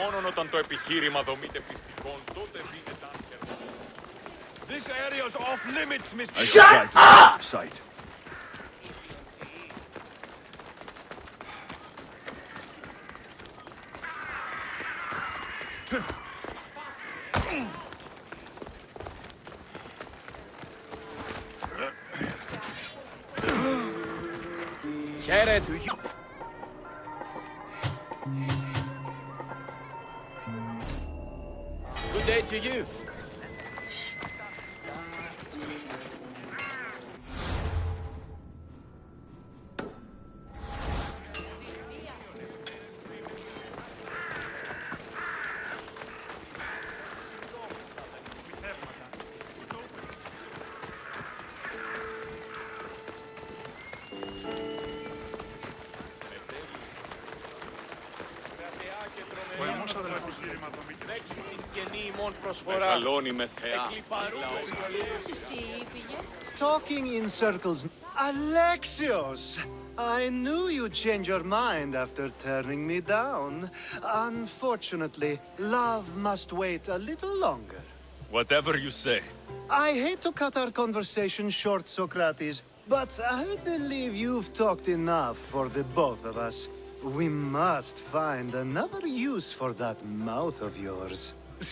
Μόνον όταν το επιχείρημα δομείται πιστικών, τότε δίνεται άρχερμα. This area's off limits, Mr. Shut up! Sight. Χαίρε του γιου. Good day to you. Μεγαλώνει με θεά. Talking in circles. Alexios! I knew you'd change your mind after turning me down. Unfortunately, love must wait a little longer. Whatever you say. I hate to cut our conversation short, Socrates, but I believe you've talked enough for the both of us. We must find another use for that mouth of yours.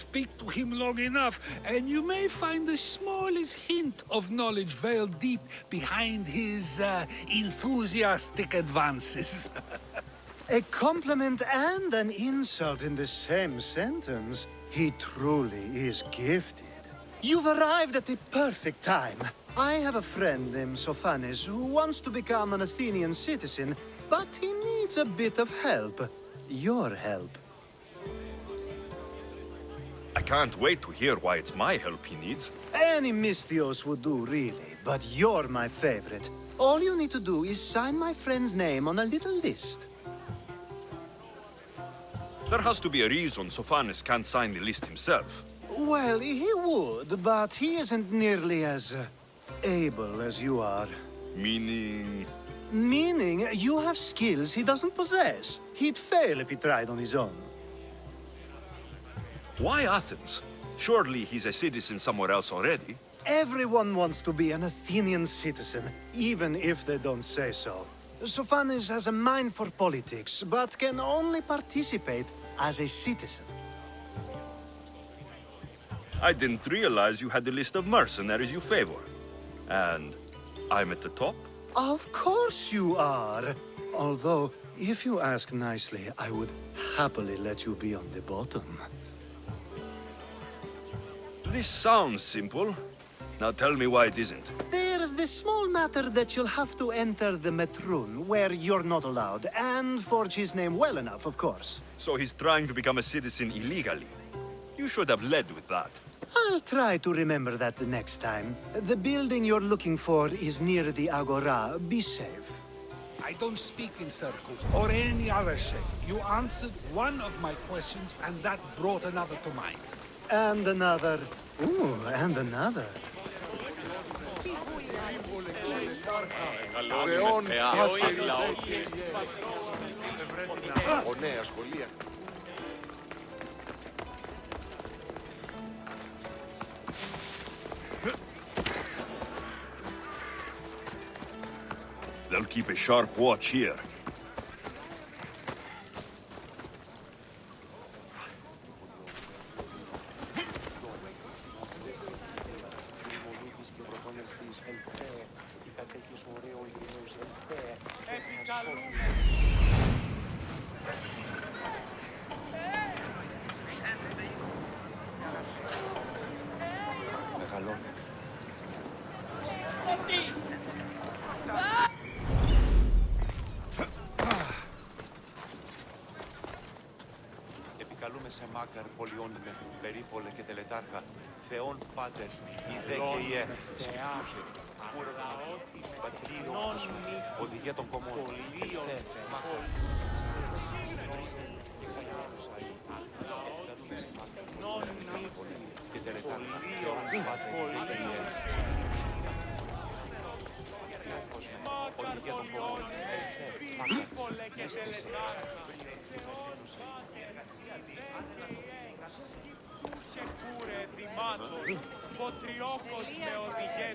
Speak to him long enough, and you may find the smallest hint of knowledge veiled deep behind his enthusiastic advances. A compliment and an insult in the same sentence. He truly is gifted. You've arrived at the perfect time. I have a friend named Sophanes who wants to become an Athenian citizen, but he needs a bit of help. Your help. I can't wait to hear why it's my help he needs. Any Mystios would do, really, but you're my favorite. All you need to do is sign my friend's name on a little list. There has to be a reason Sophanes can't sign the list himself. Well, he would, but he isn't nearly as able as you are. Meaning... Meaning, you have skills he doesn't possess. He'd fail if he tried on his own. Why Athens? Surely he's a citizen somewhere else already. Everyone wants to be an Athenian citizen, even if they don't say so. Sophanes has a mind for politics, but can only participate as a citizen. I didn't realize you had the list of mercenaries you favor. And I'm at the top? Of course you are. Although, if you ask nicely, I would happily let you be on the bottom. This sounds simple. Now tell me why it isn't. There's the small matter that you'll have to enter the Metroon, where you're not allowed, and forge his name well enough, of course. So he's trying to become a citizen illegally. You should have led with that. I'll try to remember that the next time. The building you're looking for is near the Agora. Be safe. I don't speak in circles or any other shape. You answered one of my questions, and that brought another to mind. And another. Ooh, and another. Μεγαλώνει με θεά. Νέα σχολεία. They'll keep a sharp watch here. Επικαλούμε σε Μάκαρ, Πολιόνιμε, Περίπολε και Τελετάρχα, Θεόν Πάτερ, Ιδέ και Ιε, Σκεφτούσε, Πατρίο, Οδηγία των Κομμών, Θε, Μάκαρ, και Τελετάρχα, Θεόν Πάτερ, Ιδέ και Ιε, Οδηγία των Κομμών, Θε, Μάκαρ, Έστησε,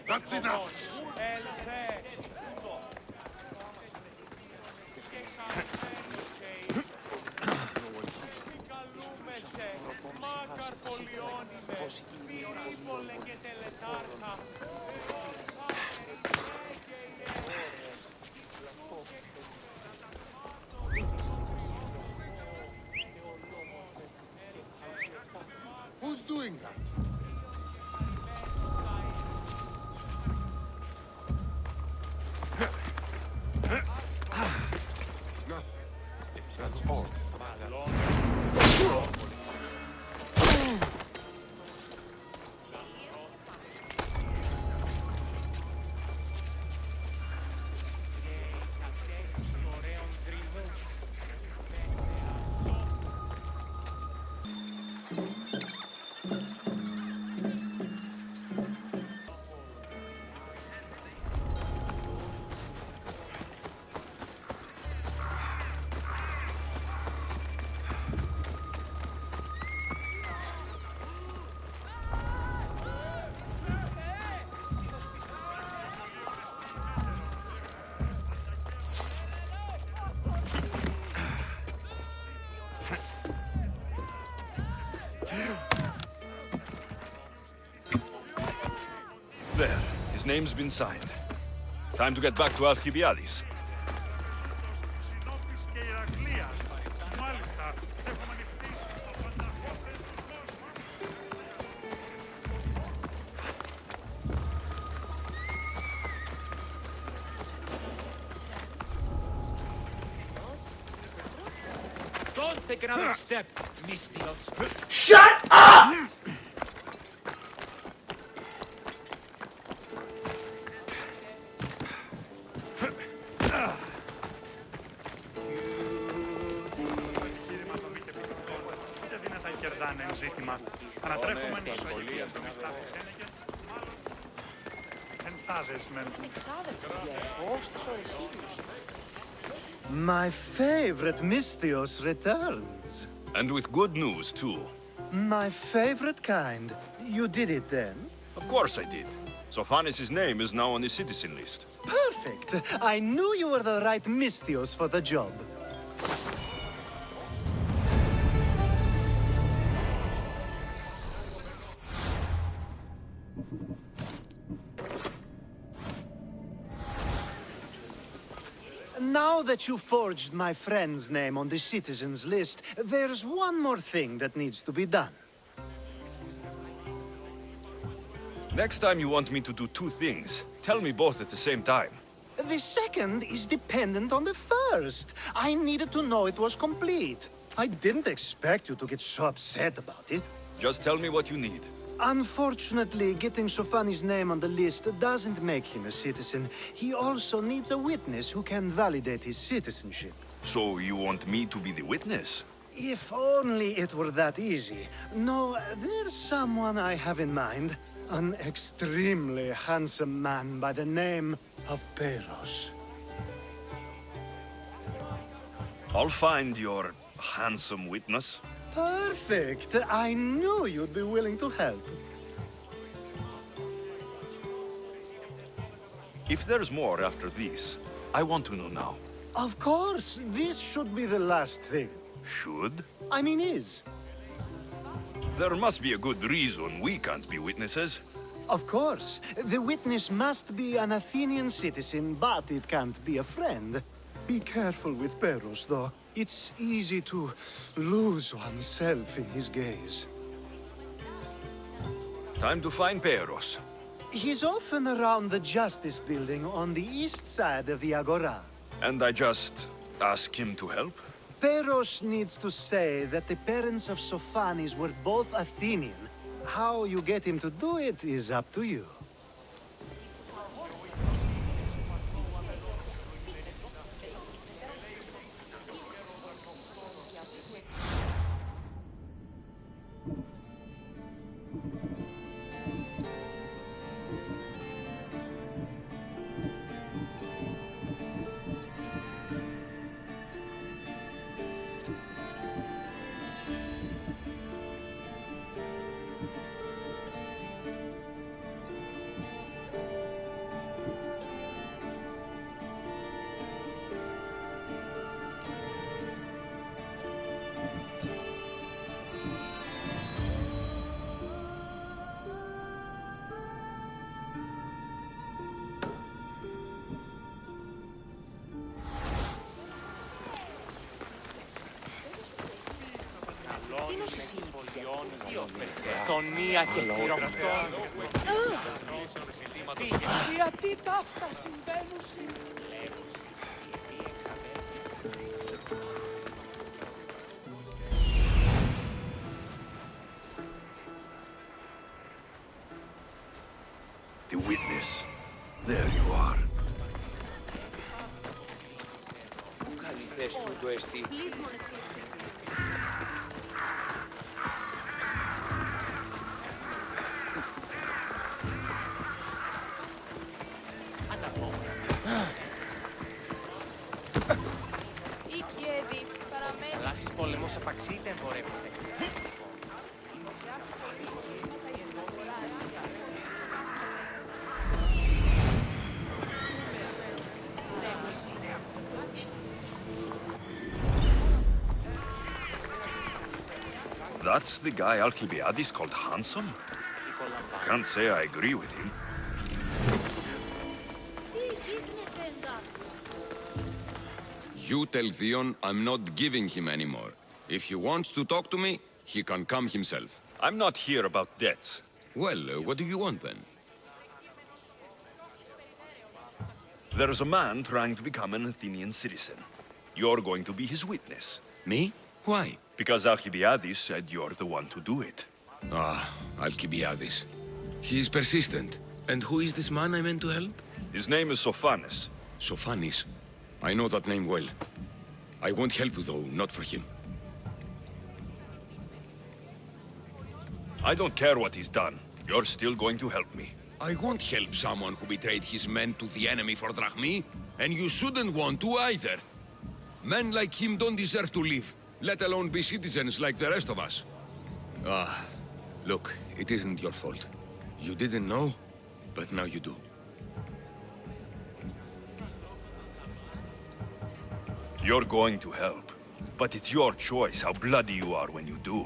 That's enough. Who's doing that? That's all. There. His name's been signed. Time to get back to Alcibiades. Don't take another step, Mistios. My favorite Mistios returns. And with good news, too. My favorite kind. You did it then? Of course I did. Sophanis' name is now on the citizen list. Perfect! I knew you were the right Mistios for the job. Now that you forged my friend's name on the citizens list, there's one more thing that needs to be done. Next time you want me to do two things, tell me both at the same time. The second is dependent on the first. I needed to know it was complete. I didn't expect you to get so upset about it. Just tell me what you need. Unfortunately, getting Sofani's name on the list doesn't make him a citizen. He also needs a witness who can validate his citizenship. So you want me to be the witness? If only it were that easy. No, there's someone I have in mind. An extremely handsome man by the name of Peros. I'll find your handsome witness. Perfect! I knew you'd be willing to help. If there's more after this, I want to know now. Of course, this should be the last thing. Should? I mean, is. There must be a good reason we can't be witnesses. Of course. The witness must be an Athenian citizen, but it can't be a friend. Be careful with Peros, though. It's easy to lose oneself in his gaze. Time to find Peros. He's often around the Justice Building on the east side of the Agora. And I just ask him to help? Peros needs to say that the parents of Sophanis were both Athenian. How you get him to do it is up to you. Θονία και θηροκτών. Γιατί τα αυτά συμβαίνουν σήμερα. The witness. There you are. Πού καλή θέση του το εστί. Θαλάσσης πόλεμος απαξίτε εμπορεύονται. That's the guy Alcibiades called handsome? Can't say I agree with him. You tell Theon I'm not giving him anymore. If he wants to talk to me, he can come himself. I'm not here about debts. Well, what do you want then? There's a man trying to become an Athenian citizen. You're going to be his witness. Me? Why? Because Alcibiades said you're the one to do it. Ah, Alcibiades. He is persistent. And who is this man I meant to help? His name is Sophanes. Sophanis. I know that name well. I won't help you though, not for him. I don't care what he's done. You're still going to help me. I won't help someone who betrayed his men to the enemy for drachmi, and you shouldn't want to either. Men like him don't deserve to live, let alone be citizens like the rest of us. Ah, look, it isn't your fault. You didn't know, but now you do. You're going to help. But it's your choice how bloody you are when you do.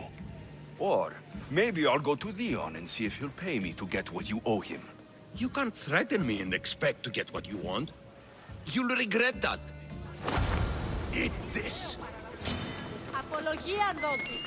Or maybe I'll go to Theon and see if he'll pay me to get what you owe him. You can't threaten me and expect to get what you want. You'll regret that. Eat this! Απολογία δώσεις.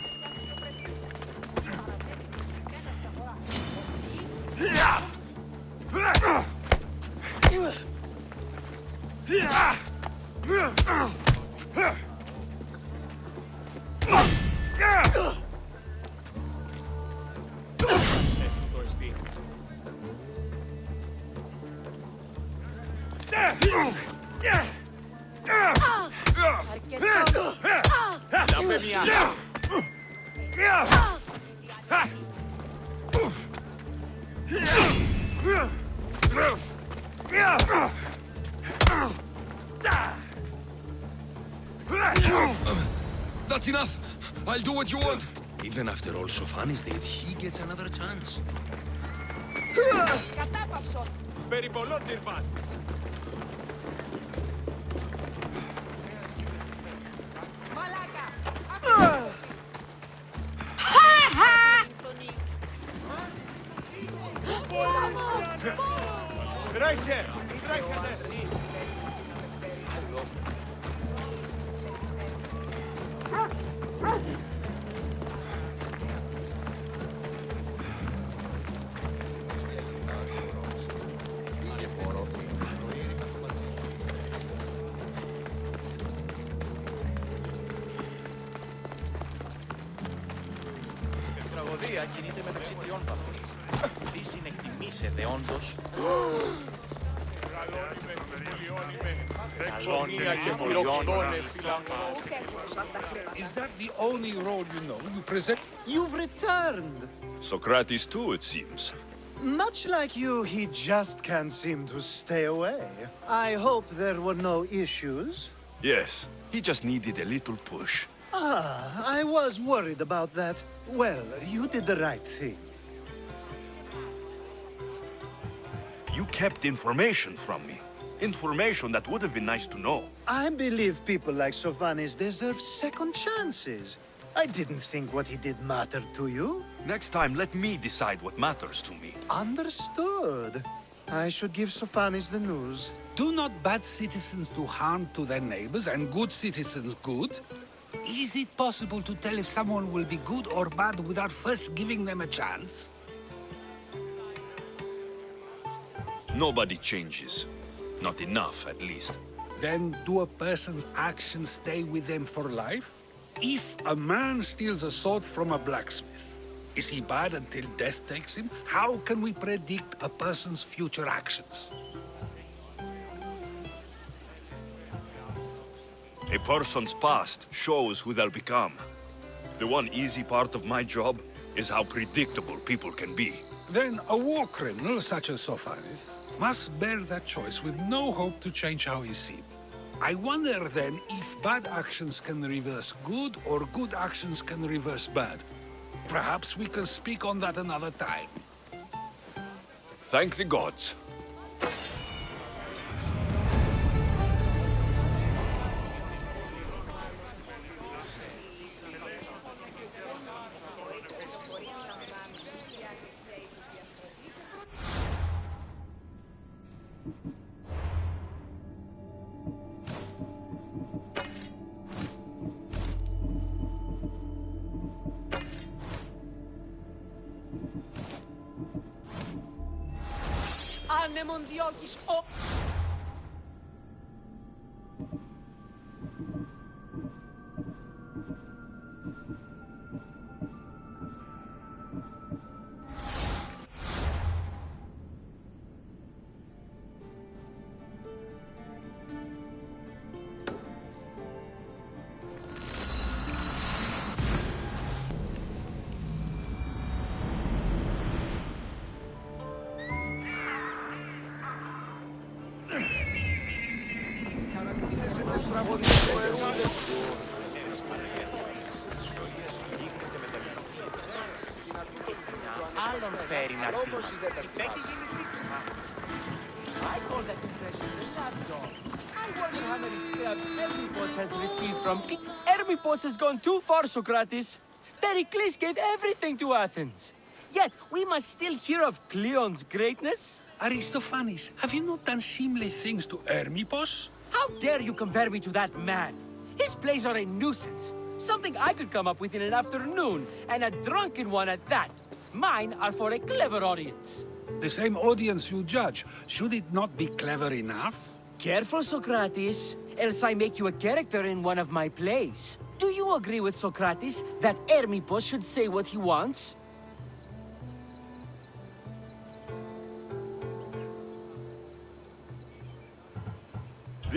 That's enough! I'll do what you want! Even after all Sophanis did, he gets another chance. Κατάπαυσον. Περί πολλών τυρβάσεις. Μαλάκα. Τρέχε! Τρέχετε! Τραγωδία κινείται μεταξύ τριών βαθμών. Τι συνεκτιμήσετε όντως? Καλόνια και θηροκτών. Is that the only role you know? You present... You've returned. Socrates too, it seems. Much like you, he just can't seem to stay away. I hope there were no issues. Yes, he just needed a little push. Ah, I was worried about that. Well, you did the right thing. You kept information from me. Information that would have been nice to know. I believe people like Sophanis deserve second chances. I didn't think what he did mattered to you. Next time, let me decide what matters to me. Understood. I should give Sophanis the news. Do not bad citizens do harm to their neighbors and good citizens good? Is it possible to tell if someone will be good or bad without first giving them a chance? Nobody changes. Not enough, at least. Then do a person's actions stay with them for life? If a man steals a sword from a blacksmith, is he bad until death takes him? How can we predict a person's future actions? A person's past shows who they'll become. The one easy part of my job is how predictable people can be. Then a war criminal such as Sophanis must bear that choice with no hope to change how he's seen. I wonder then if bad actions can reverse good or good actions can reverse bad. Perhaps we can speak on that another time. Thank the gods. Άνεμον διώκεις ο... Άλλον φέρει να πει. I call that impression the lapdog. I wonder how many scraps Hermipos has received from... Hermipos has gone too far, Socrates. Pericles gave everything to Athens. Yet, we must still hear of Cleon's greatness. Aristophanes, have you not done seemly things to Hermipos? How dare you compare me to that man? His plays are a nuisance. Something I could come up with in an afternoon, and a drunken one at that. Mine are for a clever audience. The same audience you judge, should it not be clever enough? Careful, Socrates, else I make you a character in one of my plays. Do you agree with Socrates that Hermipos should say what he wants?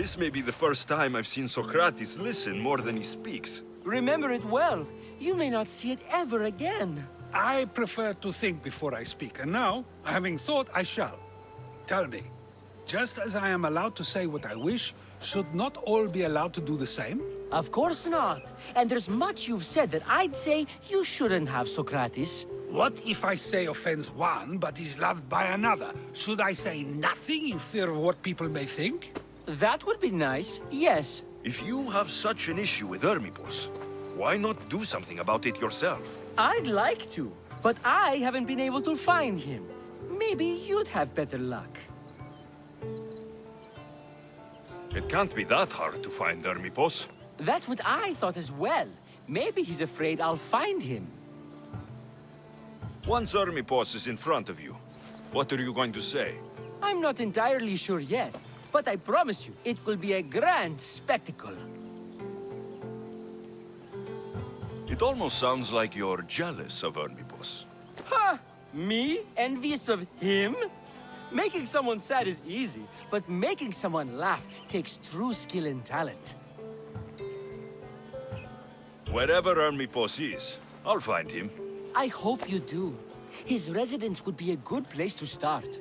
This may be the first time I've seen Socrates listen more than he speaks. Remember it well. You may not see it ever again. I prefer to think before I speak, and now, having thought, I shall. Tell me, just as I am allowed to say what I wish, should not all be allowed to do the same? Of course not. And there's much you've said that I'd say you shouldn't have, Socrates. What if I say offends one, but is loved by another? Should I say nothing in fear of what people may think? That would be nice, yes. If you have such an issue with Hermipos, why not do something about it yourself? I'd like to, but I haven't been able to find him. Maybe you'd have better luck. It can't be that hard to find Hermipos. That's what I thought as well. Maybe he's afraid I'll find him. Once Hermipos is in front of you, what are you going to say? I'm not entirely sure yet, but I promise you, it will be a grand spectacle. It almost sounds like you're jealous of Hermipos. Ha! Me? Envious of him? Making someone sad is easy, but making someone laugh takes true skill and talent. Wherever Hermipos is, I'll find him. I hope you do. His residence would be a good place to start.